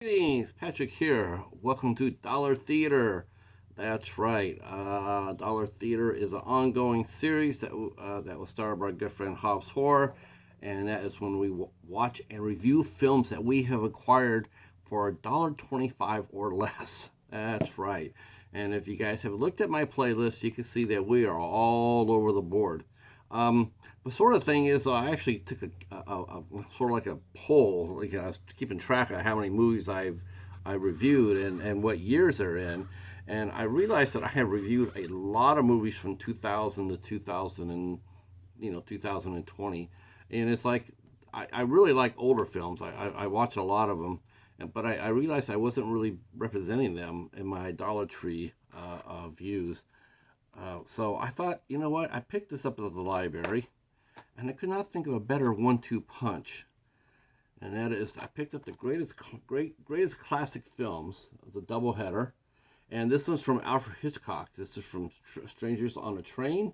Greetings, Patrick here. Welcome to Dollar Theater. That's right. Dollar Theater is an ongoing series that will star our good friend Hobbs Horror, and that is when we watch and review films that we have acquired for $1.25 or less. That's right. And if you guys have looked at my playlist, you can see that we are all over the board. The sort of thing is, I actually took a sort of like a poll. Like I was keeping track of how many movies I reviewed and what years they're in, and I realized that I have reviewed a lot of movies from 2000 to 2000 and 2020, and it's like I really like older films. I watch a lot of them, but I realized I wasn't really representing them in my Dollar Tree views. So I thought, you know what? I picked this up at the library, and I could not think of a better one-two punch. And that is, I picked up the greatest classic films. It's a double header, and this one's from Alfred Hitchcock. This is from Strangers on a Train,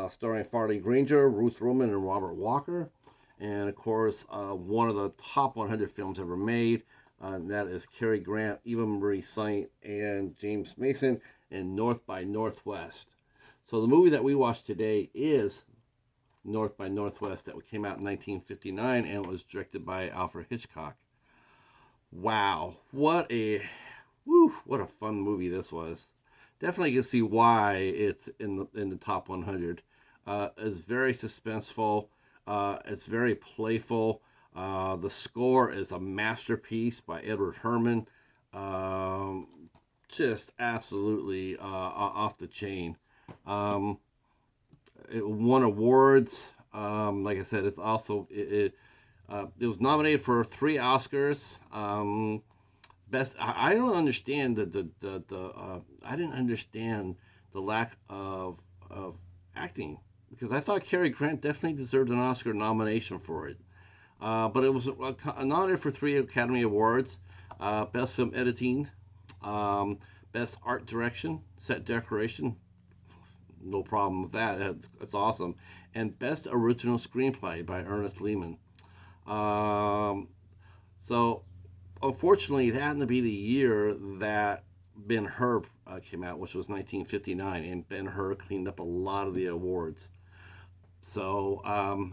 starring Farley Granger, Ruth Roman, and Robert Walker. And of course, one of the top 100 films ever made. And that is Cary Grant, Eva Marie Saint, and James Mason in North by Northwest. So the movie that we watched today is North by Northwest, that came out in 1959 and was directed by Alfred Hitchcock. Wow, what a fun movie this was. Definitely can see why it's in the top 100. It's very suspenseful. It's very playful. The score is a masterpiece by Edward Herrmann. Just absolutely off the chain. It won awards. Like I said, it's also it was nominated for 3 Oscars. Best. I don't understand the I didn't understand the lack of acting, because I thought Cary Grant definitely deserved an Oscar nomination for it. But it was nominated for 3 Academy Awards: Best Film Editing, Best Art Direction, Set Decoration. No problem with that. It's awesome. And Best Original Screenplay by Ernest Lehman. Um, so, unfortunately, it happened to be the year that Ben-Hur came out, which was 1959, and Ben-Hur cleaned up a lot of the awards. So,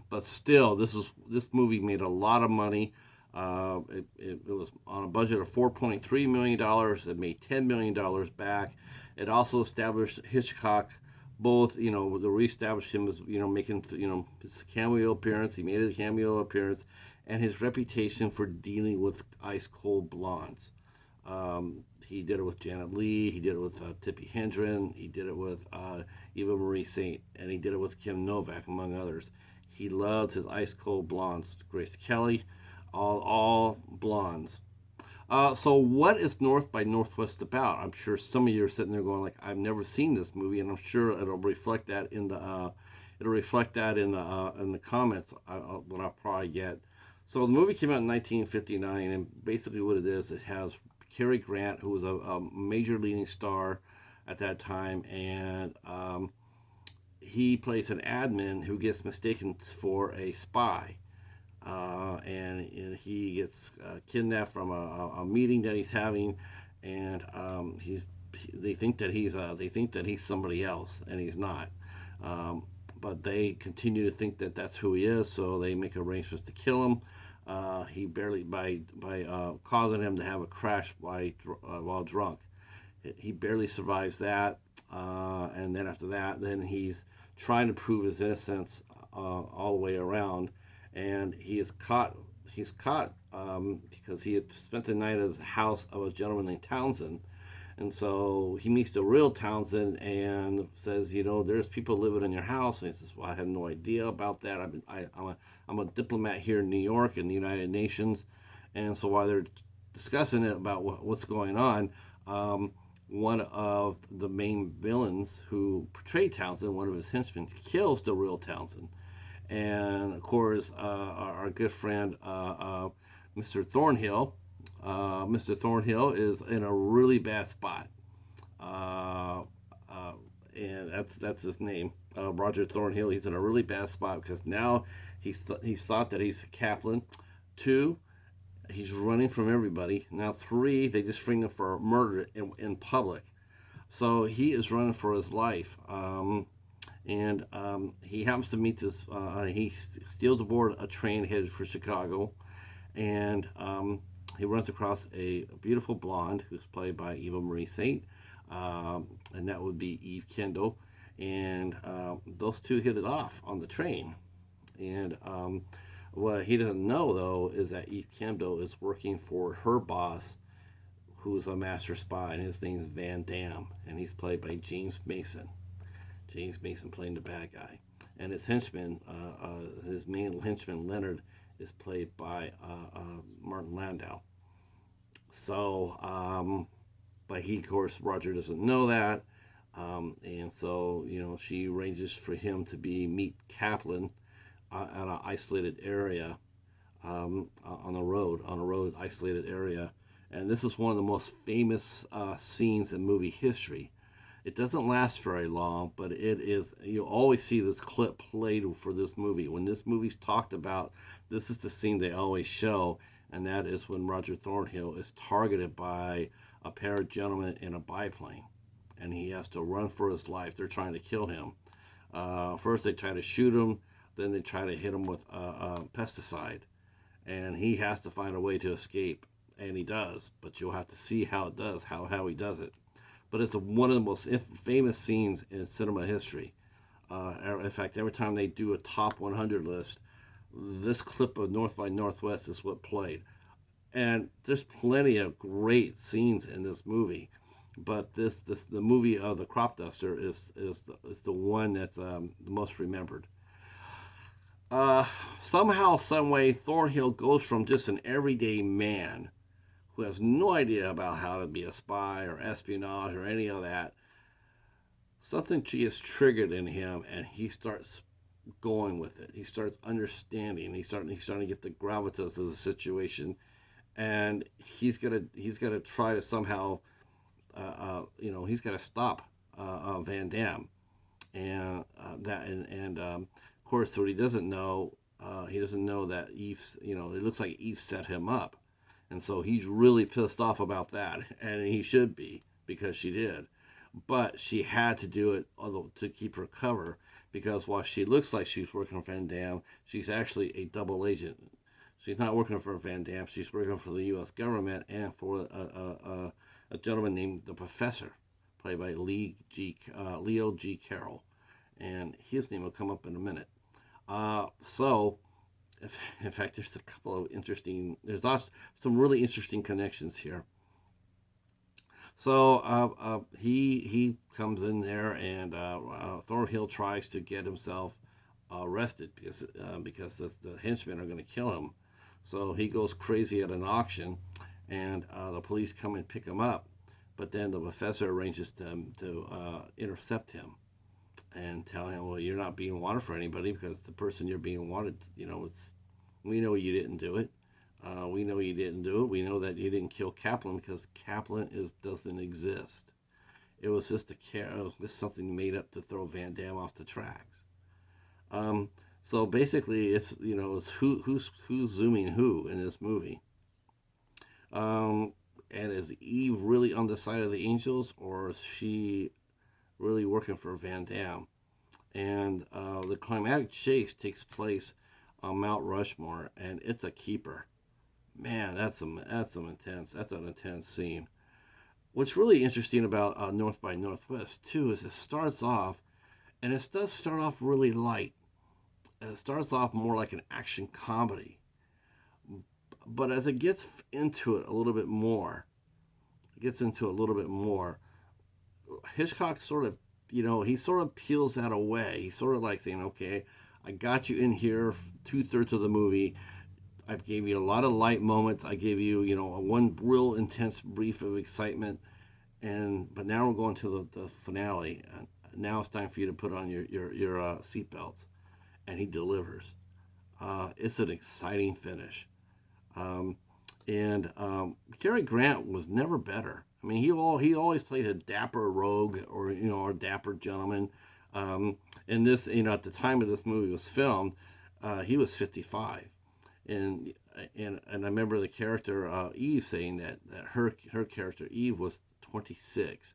but still, this movie made a lot of money. It was on a budget of $4.3 million. It made $10 million back. It also established Hitchcock, both, the reestablished him as, making, his cameo appearance. He made a cameo appearance, and his reputation for dealing with ice cold blondes. He did it with Janet Leigh. He did it with Tippi Hedren. He did it with Eva Marie Saint, and he did it with Kim Novak, among others. He loved his ice cold blondes. Grace Kelly, all blondes. So what is North by Northwest about? I'm sure some of you are sitting there going like, I've never seen this movie, and I'm sure it'll reflect that in the comments what I'll probably get. So the movie came out in 1959, and basically what it is, it has Cary Grant, who was a major leading star at that time, and he plays an admin who gets mistaken for a spy. And he gets kidnapped from a meeting that he's having, and they think that he's somebody else, and he's not. But they continue to think that that's who he is, so they make arrangements to kill him. He barely by causing him to have a crash while drunk. He barely survives that, and then after that, then he's trying to prove his innocence all the way around, and he is caught. He's caught because he had spent the night at the house of a gentleman named Townsend, and so he meets the real Townsend and says, there's people living in your house. And he says, well, I had no idea about that. I'm a diplomat here in New York in the United Nations. And so while they're discussing it about what's going on, one of the main villains who portrayed Townsend, one of his henchmen, kills the real Townsend. And of course, our good friend, Mr. Thornhill, Mr. Thornhill is in a really bad spot, uh, uh, and that's his name, Roger Thornhill. He's in a really bad spot because now he's thought that he's a Kaplan. Two, He's running from everybody. Now, 3, they just bring him for murder in public. So he is running for his life. And he happens to meet this. He steals aboard a train headed for Chicago, and he runs across a beautiful blonde who's played by Eva Marie Saint, and that would be Eve Kendall. And those two hit it off on the train. And what he doesn't know, though, is that Eve Kendall is working for her boss, who's a master spy, and his name's Van Damme, and he's played by James Mason. James Mason playing the bad guy. And his henchman, his main henchman, Leonard, is played by Martin Landau. So, but he, of course, Roger doesn't know that. And so, she arranges for him to meet Kaplan at an isolated area on a road, isolated area. And this is one of the most famous scenes in movie history. It doesn't last very long, but it is, you always see this clip played for this movie. When this movie's talked about, this is the scene they always show, and that is when Roger Thornhill is targeted by a pair of gentlemen in a biplane, and he has to run for his life. They're trying to kill him. First they try to shoot him, then they try to hit him with pesticide, and he has to find a way to escape, and he does, but you'll have to see how it does, how he does it. But it's one of the most famous scenes in cinema history. In fact, every time they do a top 100 list, this clip of North by Northwest is what played. And there's plenty of great scenes in this movie, but the movie of the Crop Duster is the one that's the most remembered. Somehow, some way, Thornhill goes from just an everyday man who has no idea about how to be a spy or espionage or any of that. Something gets triggered in him, and he starts going with it. He starts understanding. He's starting to get the gravitas of the situation, and he's gonna try to somehow, he's got to stop Van Damme, and of course, what he doesn't know, that Eve, it looks like Eve set him up. And so he's really pissed off about that, and he should be, because she did. But she had to do it to keep her cover, because while she looks like she's working for Van Damme, she's actually a double agent. She's not working for Van Damme, she's working for the U.S. government and for a gentleman named the Professor, played by Leo G. Carroll. And his name will come up in a minute. In fact, there's a couple of there's some really interesting connections here. So he comes in there, and Thornhill tries to get himself arrested because the henchmen are going to kill him. So he goes crazy at an auction, and the police come and pick him up. But then the professor arranges to intercept him and tell him, well, you're not being wanted for anybody, because the person you're being wanted, we know you didn't do it. We know you didn't do it. We know that you didn't kill Kaplan, because Kaplan doesn't exist. It was just something made up to throw Van Damme off the tracks. So basically, it's who's zooming who in this movie. And is Eve really on the side of the angels, or is she really working for Van Damme? And the climatic chase takes place on Mount Rushmore, and it's a keeper. Man, that's an intense scene. What's really interesting about North by Northwest too is it starts off, and it does start off really light. It starts off more like an action comedy, but as it gets into it a little bit more, Hitchcock sort of, he sort of peels that away. He's sort of like saying, okay, I got you in here 2/3 of the movie. I gave you a lot of light moments. I gave you, one real intense brief of excitement, but now we're going to the finale. Now it's time for you to put on your seatbelts, and he delivers. It's an exciting finish, and Cary Grant was never better. I mean, he always played a dapper rogue, or a dapper gentleman. In this, at the time of this movie was filmed, he was 55. and and I remember the character Eve saying that her character Eve was 26.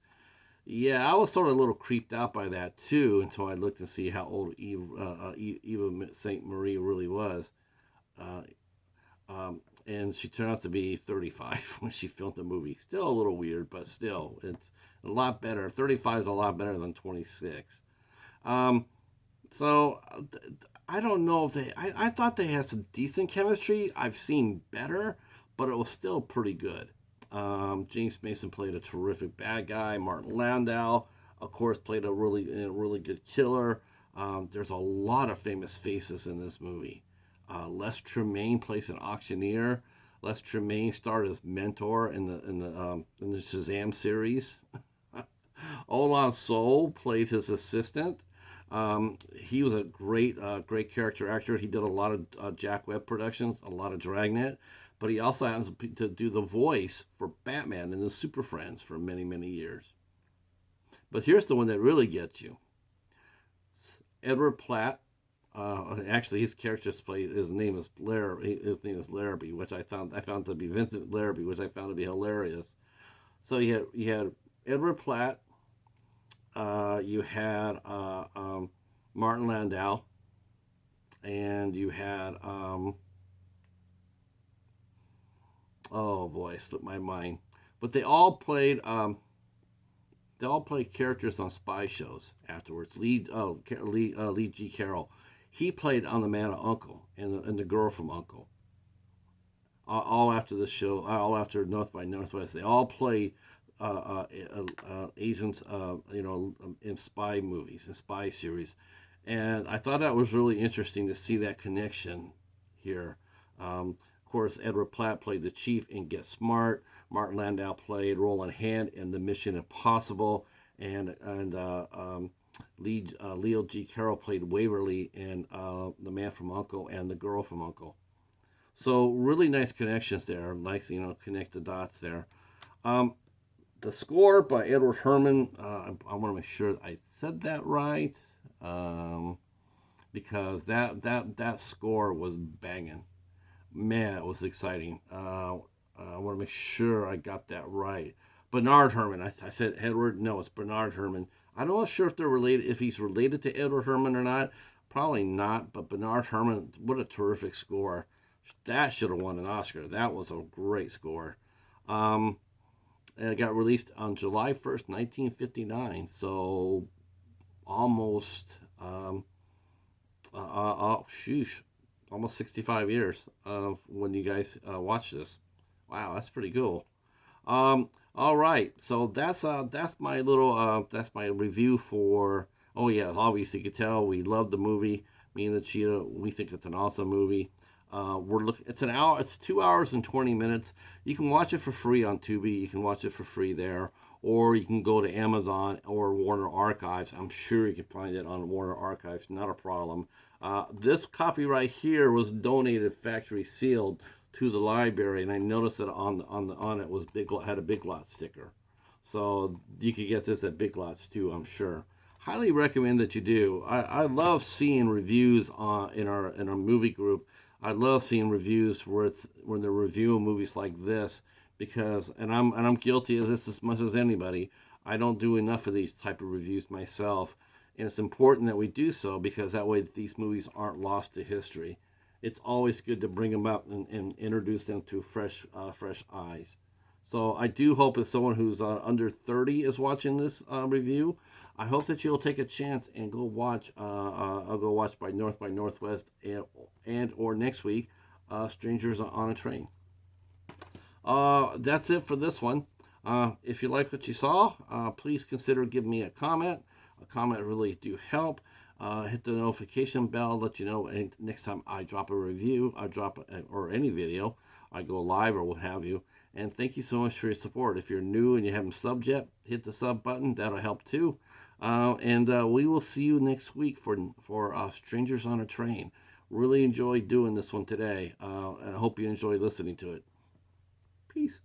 Yeah, I was sort of a little creeped out by that too until I looked and see how old Eva Saint Marie really was. Uh, and she turned out to be 35 when she filmed the movie. Still a little weird, but still, it's a lot better. 35 is a lot better than 26. Um, so I don't know if I thought they had some decent chemistry. I've seen better, but it was still pretty good. James Mason played a terrific bad guy. Martin Landau, of course, played a really good killer. There's a lot of famous faces in this movie. Les Tremaine plays an auctioneer. Les Tremaine starred as Mentor in the Shazam series. Olan Soul played his assistant. He was a great character actor. He did a lot of Jack Webb productions, a lot of Dragnet, but he also happens to do the voice for Batman in the Super Friends for many, many years. But here's the one that really gets you. Edward Platt. Actually, his character's played. His name is Larrabee, which I found to be Vincent Larrabee, which I found to be hilarious. So you had Edward Platt. You had Martin Landau, and you had oh boy, slipped my mind. But they all played characters on spy shows afterwards. Lee G. Carroll, he played on The Man of Uncle and the Girl from Uncle. All after the show, all after North by Northwest, they all played agents, in spy movies and spy series, and I thought that was really interesting to see that connection here. Of course, Edward Platt played the chief in Get Smart. Martin Landau played Roland Hand in The Mission Impossible, and Leo G. Carroll played Waverly in The Man from Uncle and the Girl from Uncle. So really nice connections there. Nice, connect the dots there. Um, the score by Edward Herrmann. I want to make sure I said that right, because that score was banging. Man, it was exciting. I want to make sure I got that right. Bernard Herrmann. I said Edward. No, it's Bernard Herrmann. I'm not sure if they're related. If he's related to Edward Herrmann or not. Probably not. But Bernard Herrmann, what a terrific score. That should have won an Oscar. That was a great score. Um, and it got released on July 1st, 1959. So almost, sheesh, almost 65 years of when you guys watch this. Wow, that's pretty cool. All right, so that's my review for. Oh yeah, obviously you can tell we love the movie. Me and the Cheetah, we think it's an awesome movie. We're looking. It's an hour. It's 2 hours and 20 minutes. You can watch it for free on Tubi. You can watch it for free there, or you can go to Amazon or Warner Archives. I'm sure you can find it on Warner Archives. Not a problem. This copy right here was donated factory sealed to the library, and I noticed that on it was had a Big Lot sticker. So you could get this at Big Lots too, I'm sure. Highly recommend that you do. I love seeing reviews in our movie group. I love seeing reviews when they're reviewing movies like this, because and I'm guilty of this as much as anybody. I don't do enough of these type of reviews myself, and it's important that we do so because that way these movies aren't lost to history. It's always good to bring them up and introduce them to fresh eyes. So I do hope if someone who's under 30 is watching this review, I hope that you'll take a chance and go watch. I'll go watch by Northwest and or next week, Strangers on a Train. That's it for this one. If you like what you saw, please consider giving me a comment. A comment really do help. Hit the notification bell, let you know next time I drop a review, or any video, I go live or what have you. And thank you so much for your support. If you're new and you haven't subbed yet, hit the sub button. That'll help too. And we will see you next week for Strangers on a Train. Really enjoyed doing this one today, and I hope you enjoy listening to it. Peace.